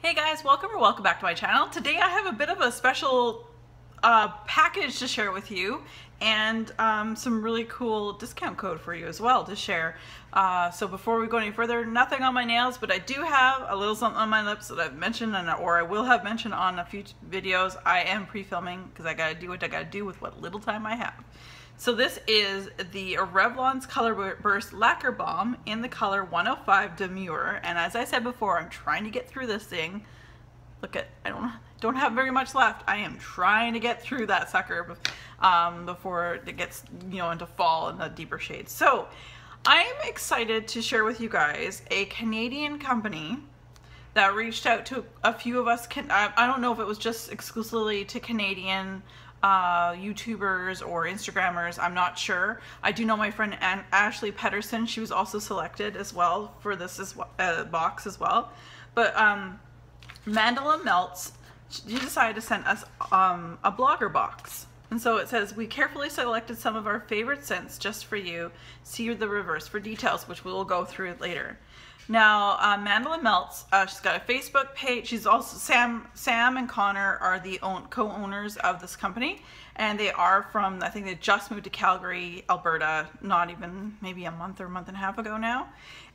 Hey guys, welcome back to my channel. Today I have a bit of a special package to share with you and some really cool discount code for you as well to share. So before we go any further, nothing on my nails, but I do have a little something on my lips that I've mentioned or I will have mentioned on a few videos. I am pre-filming because I gotta do what I gotta do with what little time I have. So this is the Revlon's Color Burst Lacquer Balm in the color 105 Demure, and as I said before, I'm trying to get through this thing. Look at, I don't have very much left. I am trying to get through that sucker before it gets, into fall and the deeper shades. So I'm excited to share with you guys a Canadian company that reached out to a few of us. I don't know if it was just exclusively to Canadian YouTubers or Instagrammers, I'm not sure. I do know my friend Ashley Pedersen, she was also selected as well for this box as well. But Mandala Melts, she decided to send us a blogger box. And so it says, we carefully selected some of our favorite scents just for you. See the reverse for details, which we will go through later. Now, Mandala Melts, she's got a Facebook page. She's also, Sam and Connor are the co-owners of this company. And they are from, I think they just moved to Calgary, Alberta, not even maybe a month or a month and a half ago now.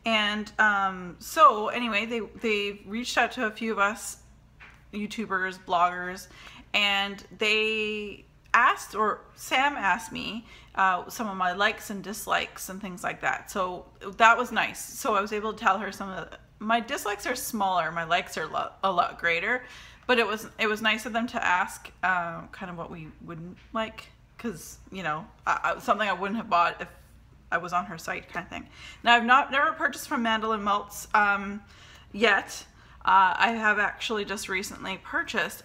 And so anyway, they reached out to a few of us, YouTubers, bloggers, and they asked, or Sam asked me some of my likes and dislikes and things like that. So that was nice. So I was able to tell her some of my dislikes are smaller, my likes are a lot greater, but it was nice of them to ask kind of what we wouldn't like, because something I wouldn't have bought if I was on her site, kind of thing. Now I've never purchased from Mandala Melts yet. I have actually just recently purchased.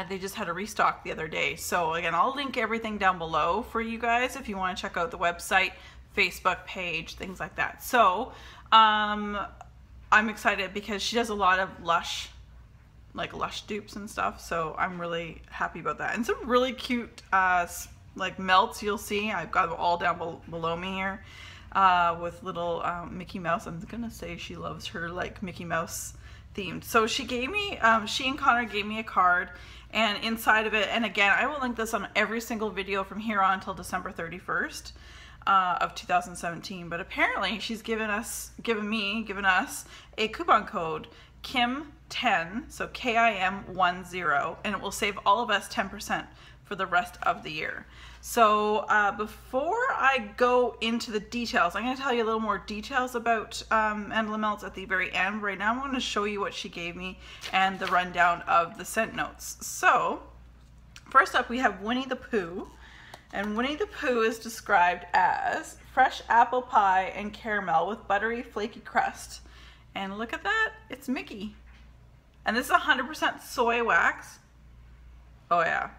They just had a restock the other day. So again, I'll link everything down below for you guys if you want to check out the website, Facebook page, things like that. So I'm excited because she does a lot of Lush dupes and stuff. So I'm really happy about that. And some really cute melts you'll see. I've got them all down below me here with little Mickey Mouse. I'm gonna say she loves her Mickey Mouse themed. So she gave me, she and Connor gave me a card, and inside of it, and again, I will link this on every single video from here on until December 31st of 2017. But apparently she's given us a coupon code, KIM10, so KIM10, and it will save all of us 10% for the rest of the year. So before I go into the details, I'm going to tell you a little more details about Mandala Melts at the very end. Right now I'm going to show you what she gave me and the rundown of the scent notes. So first up we have Winnie the Pooh, and Winnie the Pooh is described as fresh apple pie and caramel with buttery flaky crust. And look at that, it's Mickey. And this is 100% soy wax. Oh yeah.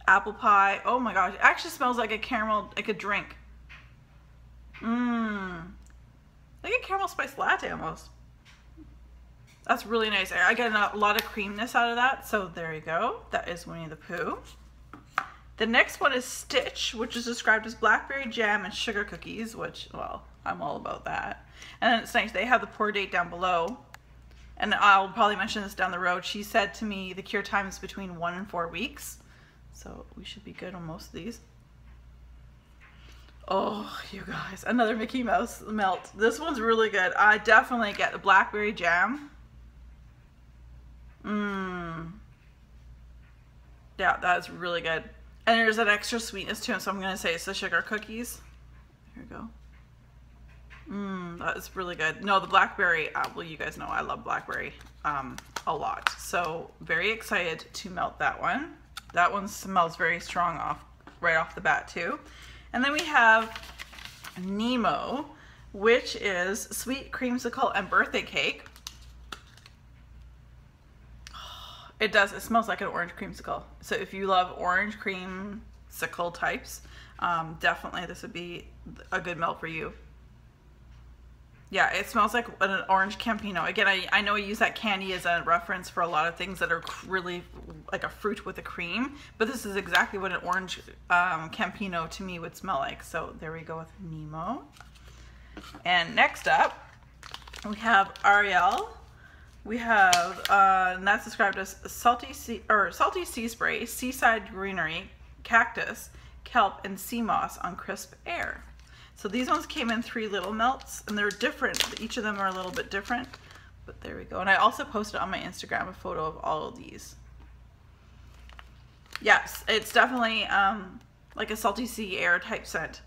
Apple pie. Oh my gosh, it actually smells like a caramel, like a drink. Like a caramel spice latte almost. That's really nice. I get a lot of creaminess out of that, so there you go. That is Winnie the Pooh. The next one is Stitch, which is described as blackberry jam and sugar cookies, which, well, I'm all about that. And then it's nice, they have the pour date down below. And I'll probably mention this down the road. She said to me the cure time is between 1 and 4 weeks. So we should be good on most of these. Oh, you guys, another Mickey Mouse melt. This one's really good. I definitely get the blackberry jam. Yeah, that's really good. And there's an extra sweetness to it, so I'm going to say it's the sugar cookies. There we go. That is really good. No, the blackberry, well, you guys know I love blackberry a lot. So very excited to melt that one. That one smells very strong right off the bat too. And then we have Nemo, which is sweet creamsicle and birthday cake. It smells like an orange creamsicle. So if you love orange creamsicle types, definitely this would be a good melt for you. Yeah, it smells like an orange Campino. Again, I know I use that candy as a reference for a lot of things that are really like a fruit with a cream, but this is exactly what an orange Campino to me would smell like. So there we go with Nemo. And next up, we have Ariel We have, and that's described as salty sea spray, seaside greenery, cactus, kelp, and sea moss on crisp air. So these ones came in 3 little melts, and they're different. Each of them are a little bit different, but there we go. And I also posted on my Instagram a photo of all of these. Yes, it's definitely like a salty sea air type scent.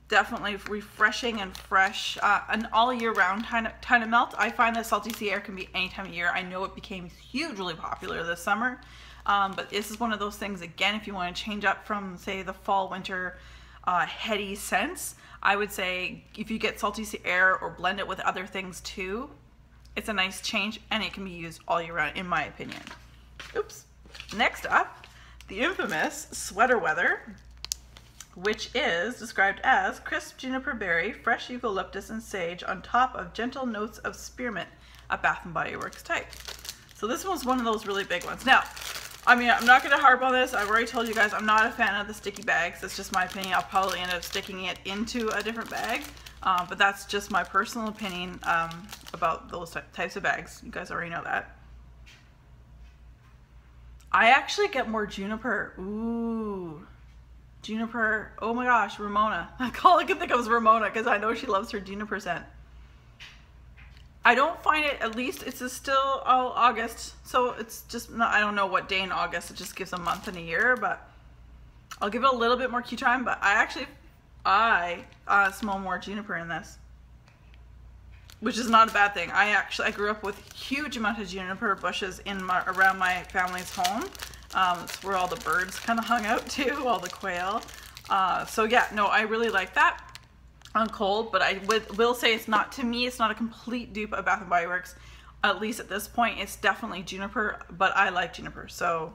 Definitely refreshing and fresh, an all year round kind of melt. I find that salty sea air can be any time of year. I know it became hugely popular this summer, but this is one of those things, again, if you want to change up from, say, the fall, winter heady scents, I would say if you get salty sea air or blend it with other things too, it's a nice change, and it can be used all year round, in my opinion. Oops. Next up, the infamous Sweater Weather, which is described as crisp juniper berry, fresh eucalyptus, and sage on top of gentle notes of spearmint, a Bath & Body Works type. So this one's one of those really big ones. Now, I mean, I'm not going to harp on this. I've already told you guys I'm not a fan of the sticky bags. That's just my opinion. I'll probably end up sticking it into a different bag, but that's just my personal opinion about those types of bags. You guys already know that. I actually get more juniper. Ooh. Juniper, oh my gosh, Ramona. All I can think of is Ramona because I know she loves her juniper scent. I don't find it, at least it's still August, so it's just not, I don't know what day in August, it just gives a month and a year, but I'll give it a little bit more queue time, but I smell more juniper in this, which is not a bad thing. I grew up with huge amount of juniper bushes around my family's home. It's where all the birds kind of hung out too, all the quail. So yeah, no, I really like that on cold, but I will say it's not, to me, it's not a complete dupe of Bath & Body Works. At least at this point, it's definitely juniper, but I like juniper. So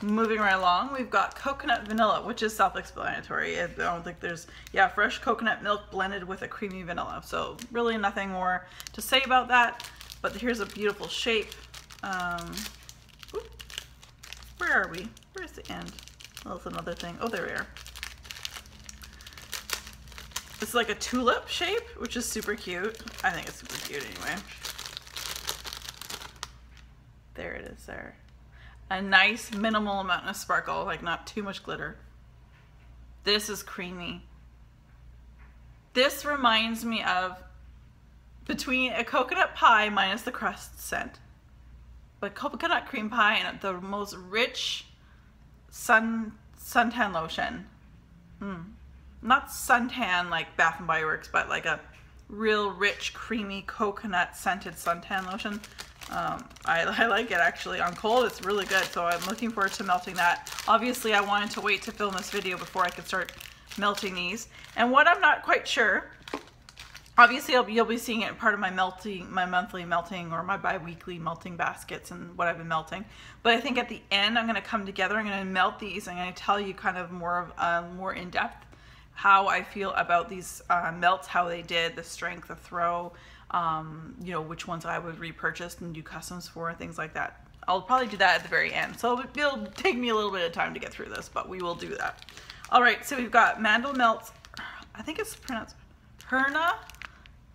moving right along, we've got coconut vanilla, which is self-explanatory. I don't think there's, yeah, fresh coconut milk blended with a creamy vanilla. So really nothing more to say about that, but here's a beautiful shape. Where are we? Where's the end? Oh, that's another thing. Oh, there we are. It's like a tulip shape, which is super cute. I think it's super cute anyway. There it is there. A nice minimal amount of sparkle, like not too much glitter. This is creamy. This reminds me of between a coconut pie minus the crust scent. But coconut cream pie and the most rich suntan lotion. Not suntan like Bath & Body Works, but like a real rich, creamy, coconut scented suntan lotion. I like it actually. On cold, it's really good, so I'm looking forward to melting that. Obviously, I wanted to wait to film this video before I could start melting these. And what I'm not quite sure, obviously you'll be seeing it in part of my monthly melting or my bi-weekly melting baskets and what I've been melting. But I think at the end I'm going to come together, I'm going to melt these, I'm going to tell you kind of more in depth how I feel about these melts, how they did, the strength, the throw, you know, which ones I would repurchase and do customs for and things like that. I'll probably do that at the very end. So it'll take me a little bit of time to get through this, but we will do that. All right, so we've got Mandala Melts, I think it's pronounced Herna,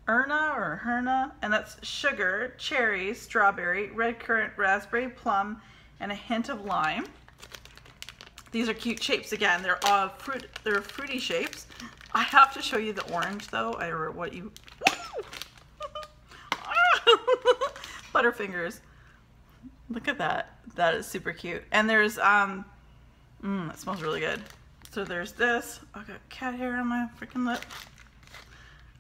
and that's sugar, cherry, strawberry, red currant, raspberry, plum, and a hint of lime. These are cute shapes. Again, they're fruity shapes. I have to show you the orange though, or what you Butterfingers. Look at that. That is super cute. And there's it smells really good. So there's this. I got cat hair on my freaking lip.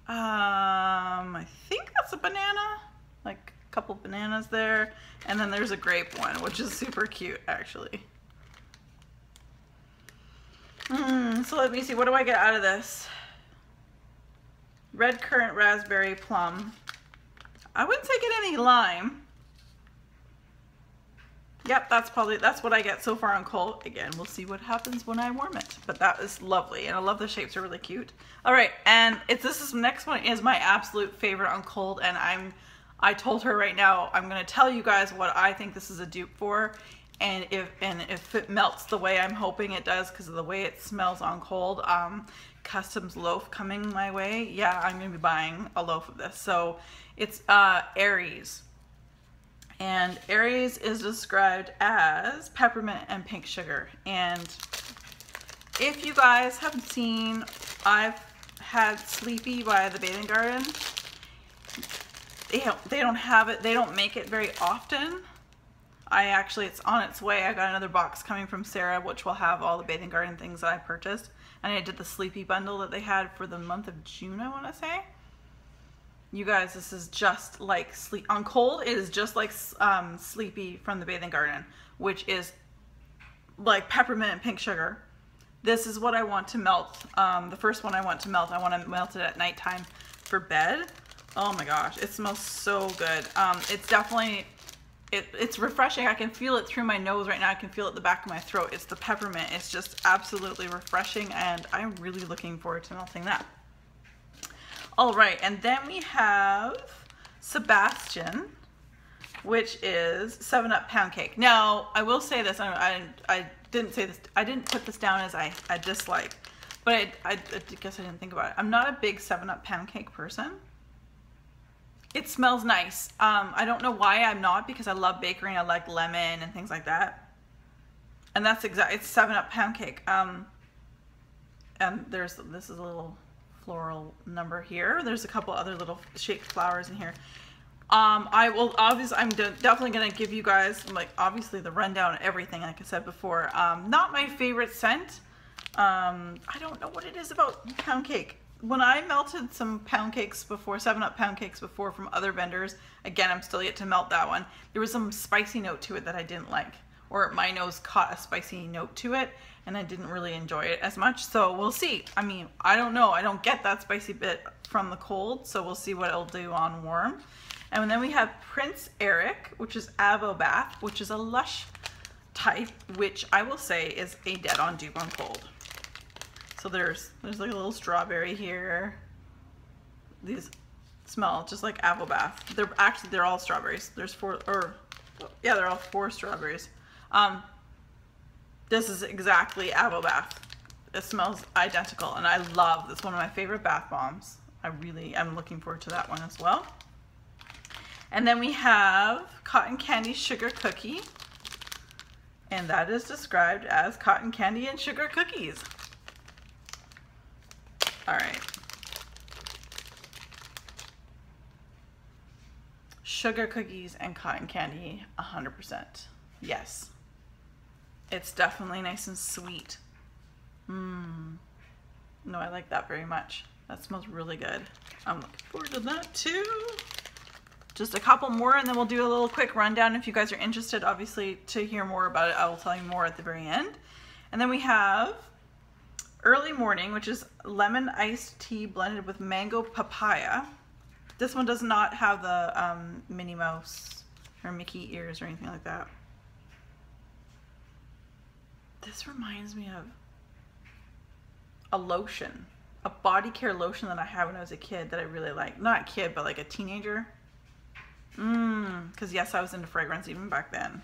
I think that's a banana, like a couple bananas there, and then there's a grape one, which is super cute actually. So let me see, what do I get out of this? Red currant, raspberry, plum. I wouldn't say get any lime. Yep, that's what I get so far on cold. Again, we'll see what happens when I warm it. But that is lovely, and I love the shapes, are really cute. All right, and this next one is my absolute favorite on cold, and I told her right now I'm gonna tell you guys what I think this is a dupe for, and if it melts the way I'm hoping it does because of the way it smells on cold. Customs loaf coming my way. Yeah, I'm gonna be buying a loaf of this. So it's Aries. And Aries is described as peppermint and pink sugar. And if you guys haven't seen, I've had Sleepy by the Bathing Garden. They don't have it, they don't make it very often. It's on its way. I got another box coming from Sarah, which will have all the Bathing Garden things that I purchased. And I did the Sleepy bundle that they had for the month of June, I want to say. You guys, this is just like on cold, it is just like Sleepy from the Bathing Garden, which is like peppermint and pink sugar. This is what I want to melt. The first one I want to melt it at nighttime for bed. Oh my gosh, it smells so good. It's definitely, it's refreshing. I can feel it through my nose right now. I can feel it at the back of my throat. It's the peppermint. It's just absolutely refreshing, and I'm really looking forward to melting that. All right, and then we have Sebastian, which is 7-Up Pound Cake. Now, I will say this, I didn't say this, I didn't put this down as I dislike, but I guess I didn't think about it. I'm not a big 7-Up Pound Cake person. It smells nice. I don't know why I'm not, because I love bakery and I like lemon and things like that. And that's it's 7-Up Pound Cake. And this is a little floral number here. There's a couple other little shaped flowers in here. I'm definitely gonna give you guys, like, obviously the rundown of everything, like I said before. Not my favorite scent. I don't know what it is about pound cake. When I melted some pound cakes before, 7-Up pound cakes before from other vendors, again, I'm still yet to melt that one. There was some spicy note to it that I didn't like, or my nose caught a spicy note to it, and I didn't really enjoy it as much. So we'll see. I mean, I don't know. I don't get that spicy bit from the cold, so we'll see what it'll do on warm. And then we have Prince Eric, which is Avo Bath, which is a lush type, which I will say is a dead on dupe on cold. So there's like a little strawberry here. These smell just like Avo Bath. They're all strawberries. There's they're all 4 strawberries. This is exactly Avo Bath. It smells identical, and I love this. One of my favorite bath bombs. I'm looking forward to that one as well. And then we have Cotton Candy Sugar Cookie, and that is described as cotton candy and sugar cookies. All right. Sugar cookies and cotton candy, 100%. Yes. It's definitely nice and sweet. No, I like that very much. That smells really good. I'm looking forward to that too. Just a couple more and then we'll do a little quick rundown. If you guys are interested, obviously, to hear more about it, I will tell you more at the very end. And then we have Early Morning, which is lemon iced tea blended with mango papaya. This one does not have the Minnie Mouse or Mickey ears or anything like that. This reminds me of a lotion, a body care lotion that I had when I was a kid that I really liked. Not a kid, but like a teenager. Because yes, I was into fragrance even back then.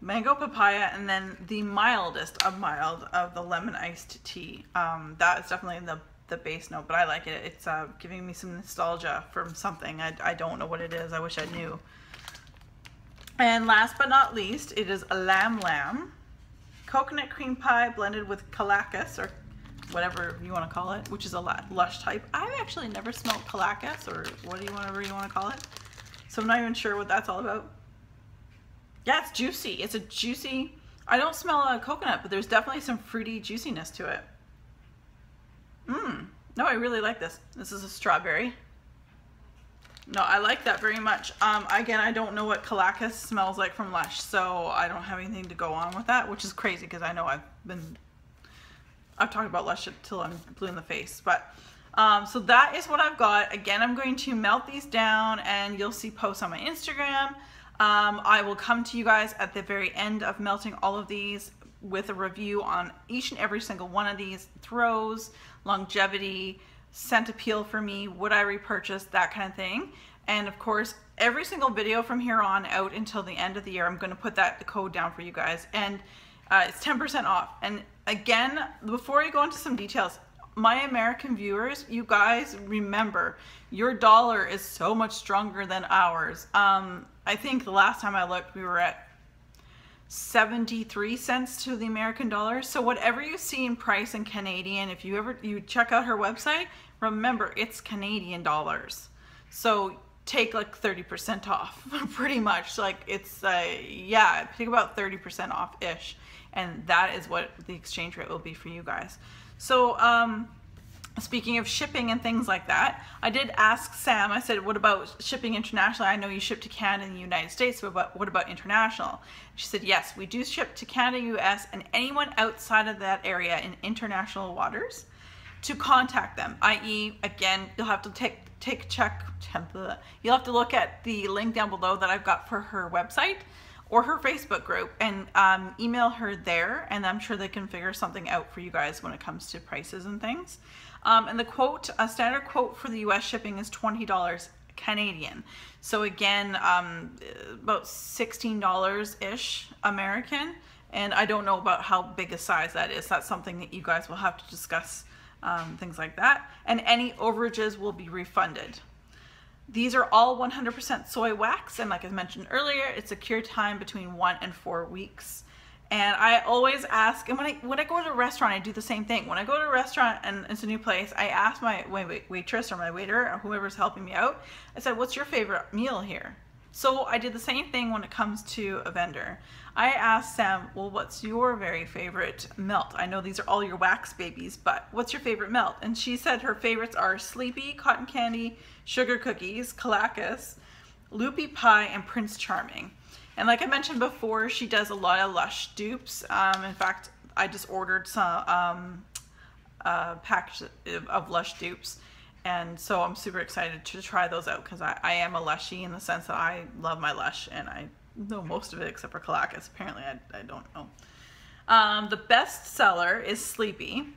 Mango papaya, and then the mildest of mild of the lemon iced tea. That is definitely the base note, but I like it. It's giving me some nostalgia from something. I don't know what it is. I wish I knew. And last but not least, it is a lamb. Coconut cream pie blended with kalakis, or whatever you want to call it, which is a lush type. I've actually never smelled kalakis, or whatever you want to call it. So I'm not even sure what that's all about. Yeah, it's juicy. It's a juicy, I don't smell a coconut, but there's definitely some fruity juiciness to it. No, I really like this. This is a strawberry. No, I like that very much. Again, I don't know what kalakis smells like from Lush, so I don't have anything to go on with that, which is crazy because I know I've talked about Lush till I'm blue in the face. But so that is what I've got. Again, I'm going to melt these down and you'll see posts on my Instagram. I will come to you guys at the very end of melting all of these with a review on each and every single one of these throws, longevity, scent appeal for me, would I repurchase, that kind of thing. And of course, every single video from here on out until the end of the year, I'm going to put the code down for you guys, and it's 10% off. And again, before I go into some details, my American viewers, you guys remember, your dollar is so much stronger than ours. I think the last time I looked, we were at 73 cents to the American dollar. So whatever you see in price in Canadian, if you check out her website, remember it's Canadian dollars. So take like 30% off, pretty much. Like it's, yeah, take about 30% off ish. And that is what the exchange rate will be for you guys. So, speaking of shipping and things like that, I did ask Sam, I said, what about shipping internationally? I know you ship to Canada and the United States, but what about international? She said, yes, we do ship to Canada, US, and anyone outside of that area in international waters to contact them, i.e., again, you'll have to you'll have to look at the link down below that I've got for her website or her Facebook group and email her there, and I'm sure they can figure something out for you guys when it comes to prices and things. And the quote, a standard quote for the US shipping is $20 Canadian. So again, about $16-ish American. And I don't know about how big a size that is. That's something that you guys will have to discuss, things like that. And any overages will be refunded. These are all 100% soy wax, and like I mentioned earlier, it's a cure time between 1 and 4 weeks. And I always ask, and when I go to a restaurant, I do the same thing. When I go to a restaurant and it's a new place, I ask my waitress or my waiter or whoever's helping me out, I said, what's your favorite meal here? So I did the same thing when it comes to a vendor. I asked Sam, well, what's your very favorite melt? I know these are all your wax babies, but what's your favorite melt? And she said her favorites are Sleepy, Cotton Candy, Sugar Cookies, Calacas, Loopy Pie, and Prince Charming. And like I mentioned before, she does a lot of Lush dupes. In fact, I just ordered some package of Lush dupes. And so I'm super excited to try those out because I am a Lushie in the sense that I love my Lush and I know most of it except for Calacas. Apparently I don't know. The best seller is Sleepy,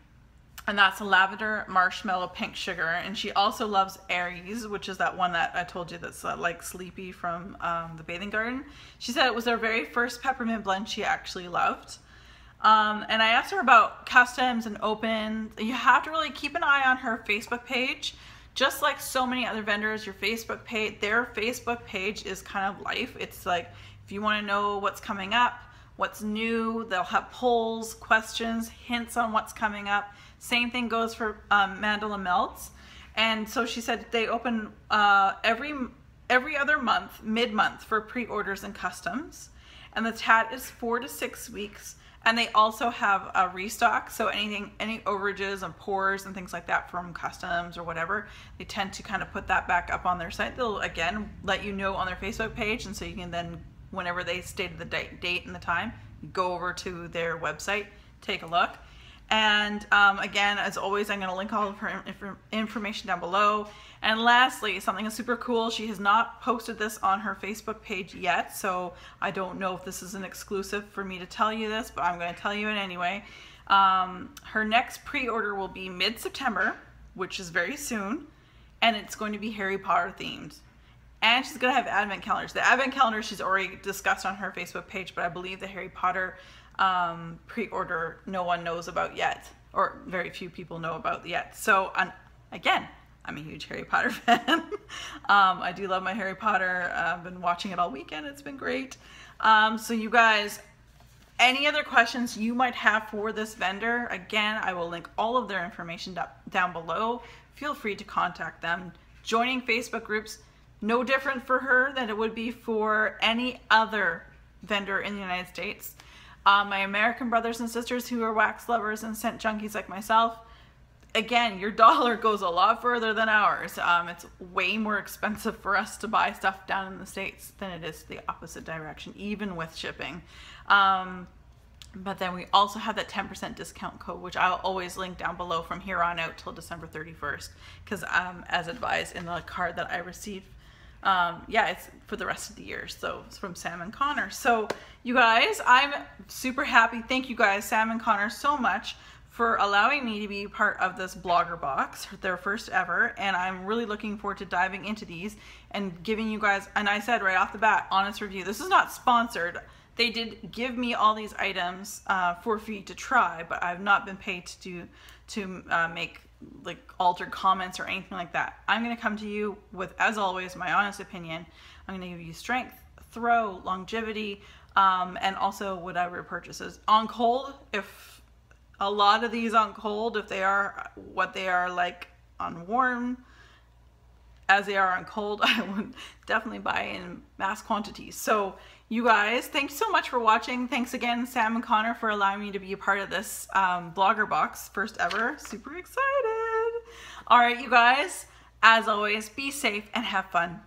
and that's a lavender marshmallow pink sugar. And she also loves Aries, which is that one that I told you that's like Sleepy from the Bathing Garden. She said it was her very first peppermint blend she actually loved. And I asked her about customs and open. You have to really keep an eye on her Facebook page. Just like so many other vendors, their Facebook page is kind of life. It's like, if you want to know what's coming up, what's new, they'll have polls, questions, hints on what's coming up. Same thing goes for Mandala Melts. And so she said they open every other month, mid-month, for pre-orders and customs. And the TAT is 4 to 6 weeks. And they also have a restock, so any overages and pours and things like that from customs or whatever, they tend to kind of put that back up on their site. They'll, again, let you know on their Facebook page, and so you can then, whenever they state the date and the time, go over to their website, take a look. And again, as always, I'm going to link all of her information down below. And lastly, something super cool, she has not posted this on her Facebook page yet, so I don't know if this is an exclusive for me to tell you this, but I'm going to tell you it anyway. Her next pre-order will be mid-September, which is very soon, and it's going to be Harry Potter themed. And she's going to have advent calendars. The advent calendar she's already discussed on her Facebook page, but I believe the Harry Potter pre-order no one knows about yet, or very few people know about yet. So again, I'm a huge Harry Potter fan. I do love my Harry Potter. I've been watching it all weekend. It's been great. So you guys, any other questions you might have for this vendor, again, I will link all of their information down below. Feel free to contact them. Joining Facebook groups, no different for her than it would be for any other vendor in the United States. My American brothers and sisters who are wax lovers and scent junkies like myself, again, your dollar goes a lot further than ours. It's way more expensive for us to buy stuff down in the States than it is the opposite direction, even with shipping. But then we also have that 10% discount code, which I'll always link down below from here on out till December 31st, because as advised in the card that I received, yeah, it's for the rest of the year. So it's from Sam and Connor. So you guys, I'm super happy. Thank you guys, Sam and Connor, so much for allowing me to be part of this blogger box, their first ever. And I'm really looking forward to diving into these and giving you guys, and I said right off the bat, honest review. This is not sponsored. They did give me all these items for free to try, but I've not been paid to make like altered comments or anything like that. I'm going to come to you with, as always, my honest opinion. I'm going to give you strength, throw, longevity, and also whatever purchases. On cold, if a lot of these on cold, if they are what they are like on warm, as they are on cold, I would definitely buy in mass quantities. So you guys, thanks so much for watching. Thanks again, Sam and Connor, for allowing me to be a part of this blogger box, first ever. Super excited. All right, you guys, as always, be safe and have fun.